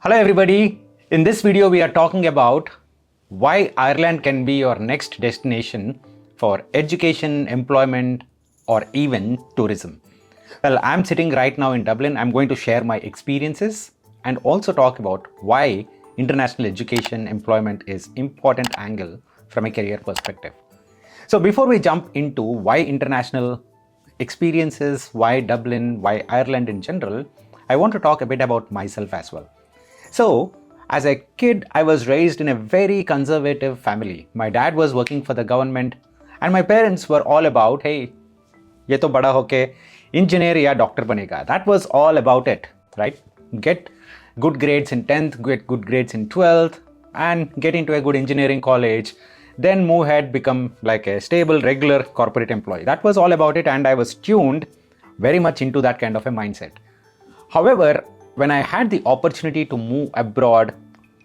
Hello everybody. In this video we are talking about why Ireland can be your next destination for education, employment or even tourism. Well, I'm sitting right now in Dublin. I'm going to share my experiences and also talk about why international education employment is important angle from a career perspective. So before we jump into why international experiences, why Dublin, why Ireland in general, I want to talk a bit about myself as well. So, as a kid, I was raised in a very conservative family. My dad was working for the government, and my parents were all about, hey, ye to bada hoke engineer ya doctor banega. That was all about it, right? Get good grades in 10th, get good grades in 12th, and get into a good engineering college. Then move ahead, become like a stable, regular corporate employee. That was all about it, and I was tuned very much into that kind of a mindset. However, when I had the opportunity to move abroad,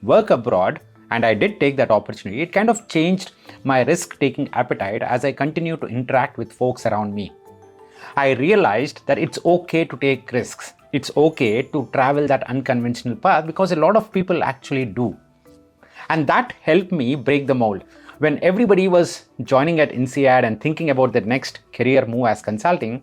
work abroad, and I did take that opportunity, it kind of changed my risk-taking appetite as I continued to interact with folks around me. I realized that it's okay to take risks. It's okay to travel that unconventional path because a lot of people actually do. And that helped me break the mold. When everybody was joining at INSEAD and thinking about their next career move as consulting,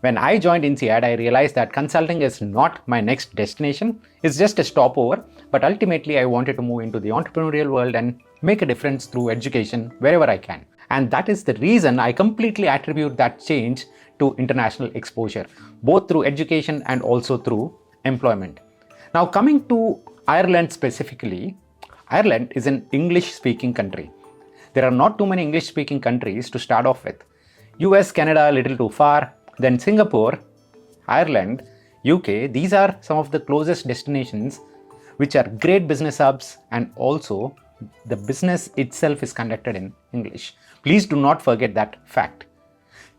when I joined INSEAD, I realized that consulting is not my next destination. It's just a stopover, but ultimately I wanted to move into the entrepreneurial world and make a difference through education wherever I can. And that is the reason I completely attribute that change to international exposure, both through education and also through employment. Now, coming to Ireland specifically, Ireland is an English-speaking country. There are not too many English-speaking countries to start off with. US, Canada, a little too far. Then Singapore, Ireland, UK, these are some of the closest destinations which are great business hubs, and also the business itself is conducted in English. Please do not forget that fact.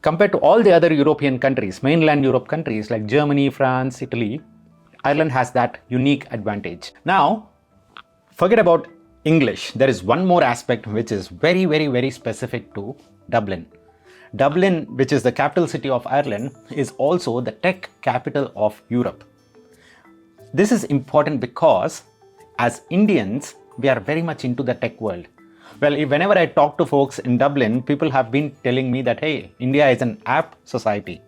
Compared to all the other European countries, mainland Europe countries like Germany, France, Italy, Ireland has that unique advantage. Now, forget about English. There is one more aspect which is very specific to Dublin. Dublin, which is the capital city of Ireland, is also the tech capital of Europe. This is important because as Indians, we are very much into the tech world. Well, whenever I talk to folks in Dublin, people have been telling me that, hey, India is an app society,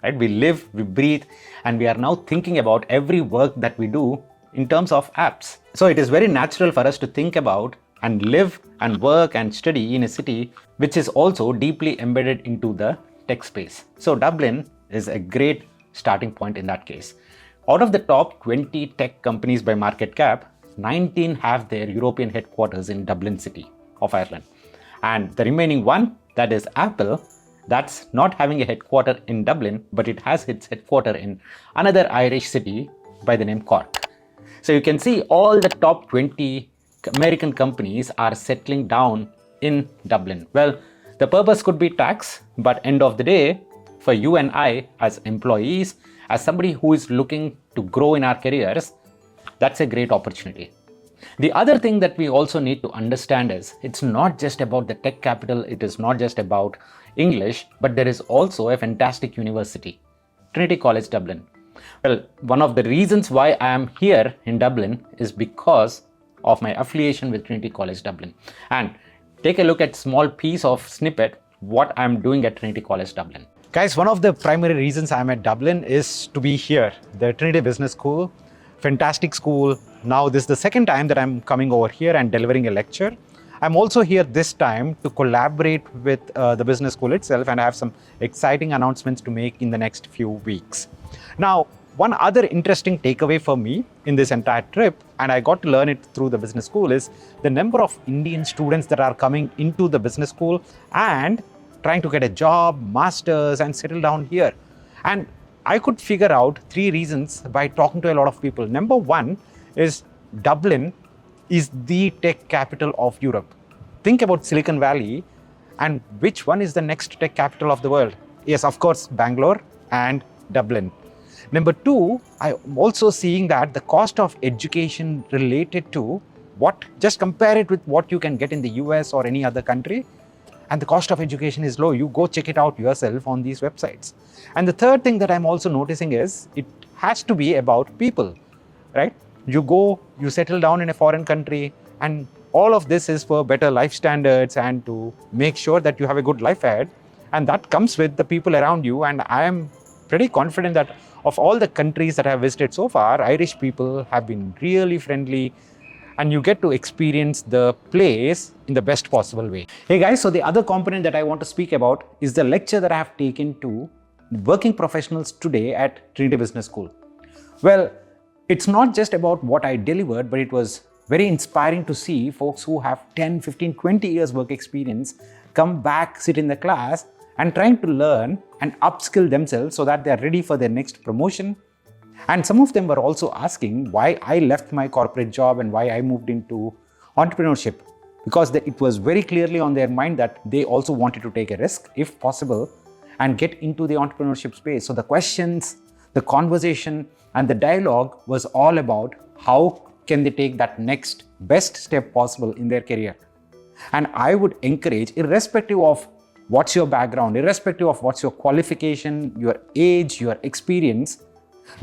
right? We live, we breathe, and we are now thinking about every work that we do in terms of apps. So it is very natural for us to think about and live and work and study in a city which is also deeply embedded into the tech space. So Dublin is a great starting point in that case. Out of the top 20 tech companies by market cap, 19 have their European headquarters in Dublin city of Ireland. And the remaining one, that is Apple, that's not having a headquarter in Dublin, but it has its headquarter in another Irish city by the name Cork. So you can see all the top 20 American companies are settling down in Dublin. Well, the purpose could be tax, but end of the day, for you and I as employees, as somebody who is looking to grow in our careers, that's a great opportunity. The other thing that we also need to understand is it's not just about the tech capital, it is not just about English, but there is also a fantastic university, Trinity College Dublin. Well, one of the reasons why I am here in Dublin is because of my affiliation with Trinity College Dublin. And take a look at small piece of snippet what I'm doing at Trinity College Dublin. Guys, one of the primary reasons I'm at Dublin is to be here. The Trinity Business School, fantastic school. Now this is the second time that I'm coming over here and delivering a lecture. I'm also here this time to collaborate with the business school itself, and I have some exciting announcements to make in the next few weeks. Now, one other interesting takeaway for me in this entire trip, and I got to learn it through the business school, is the number of Indian students that are coming into the business school and trying to get a job, masters, and settle down here. And I could figure out 3 reasons by talking to a lot of people. Number one is Dublin is the tech capital of Europe. Think about Silicon Valley and which one is the next tech capital of the world? Yes, of course, Bangalore and Dublin. Number 2, I'm also seeing that the cost of education related to just compare it with what you can get in the US or any other country, and the cost of education is low. You go check it out yourself on these websites. And the third thing that I'm also noticing is it has to be about people, right? You go, you settle down in a foreign country, and all of this is for better life standards and to make sure that you have a good life ahead. And that comes with the people around you. And I am pretty confident that of all the countries that I have visited so far, Irish people have been really friendly, and you get to experience the place in the best possible way. Hey guys, so the other component that I want to speak about is the lecture that I have taken to working professionals today at Trinity Business School. Well, it's not just about what I delivered, but it was very inspiring to see folks who have 10, 15, 20 years work experience come back, sit in the class and trying to learn and upskill themselves so that they are ready for their next promotion. And some of them were also asking why I left my corporate job and why I moved into entrepreneurship, because it was very clearly on their mind that they also wanted to take a risk, if possible, and get into the entrepreneurship space. So the questions, the conversation, and the dialogue was all about how can they take that next best step possible in their career. And I would encourage, irrespective of what's your background, irrespective of what's your qualification, your age, your experience,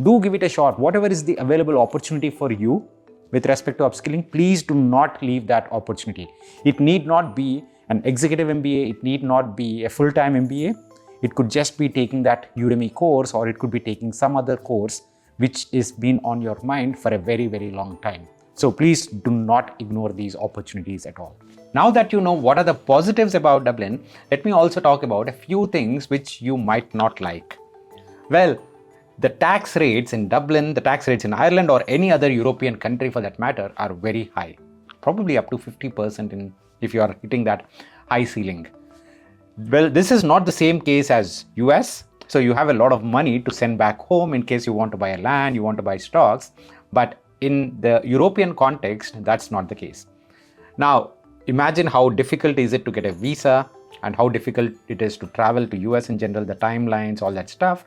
do give it a shot. Whatever is the available opportunity for you with respect to upskilling, please do not leave that opportunity. It need not be an executive MBA, it need not be a full-time MBA. It could just be taking that Udemy course, or it could be taking some other course which is been on your mind for a very, very long time. So please do not ignore these opportunities at all. Now that you know what are the positives about Dublin, let me also talk about a few things which you might not like. Well, the tax rates in Dublin, the tax rates in Ireland, or any other European country for that matter, are very high. Probably up to 50% if you are hitting that high ceiling. Well, this is not the same case as US. So you have a lot of money to send back home in case you want to buy a land, you want to buy stocks. But in the European context, that's not the case. Now, imagine how difficult is it to get a visa and how difficult it is to travel to US in general, the timelines, all that stuff.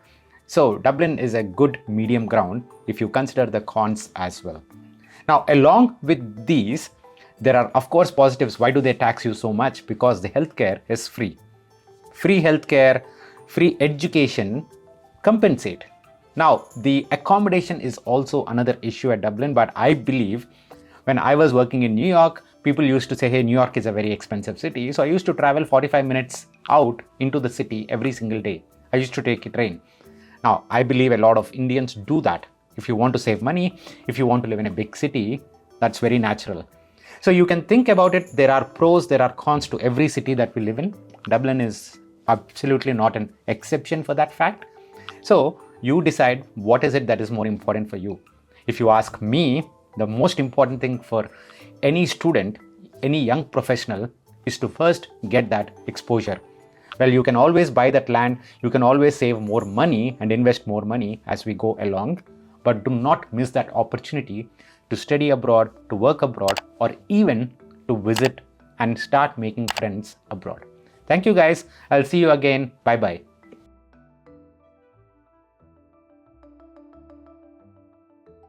So Dublin is a good medium ground if you consider the cons as well. Now, along with these, there are of course positives. Why do they tax you so much? Because the healthcare is free. Free healthcare, free education compensate. Now, the accommodation is also another issue at Dublin, but I believe when I was working in New York, people used to say, hey, New York is a very expensive city. So I used to travel 45 minutes out into the city every single day. I used to take a train. Now, I believe a lot of Indians do that. If you want to save money, if you want to live in a big city, that's very natural. So you can think about it. There are pros, there are cons to every city that we live in. Dublin is absolutely not an exception for that fact. So you decide what is it that is more important for you. If you ask me, the most important thing for any student, any young professional, is to first get that exposure. Well, you can always buy that land, you can always save more money and invest more money as we go along, but do not miss that opportunity to study abroad, to work abroad, or even to visit and start making friends abroad. Thank you guys. I'll see you again. Bye bye.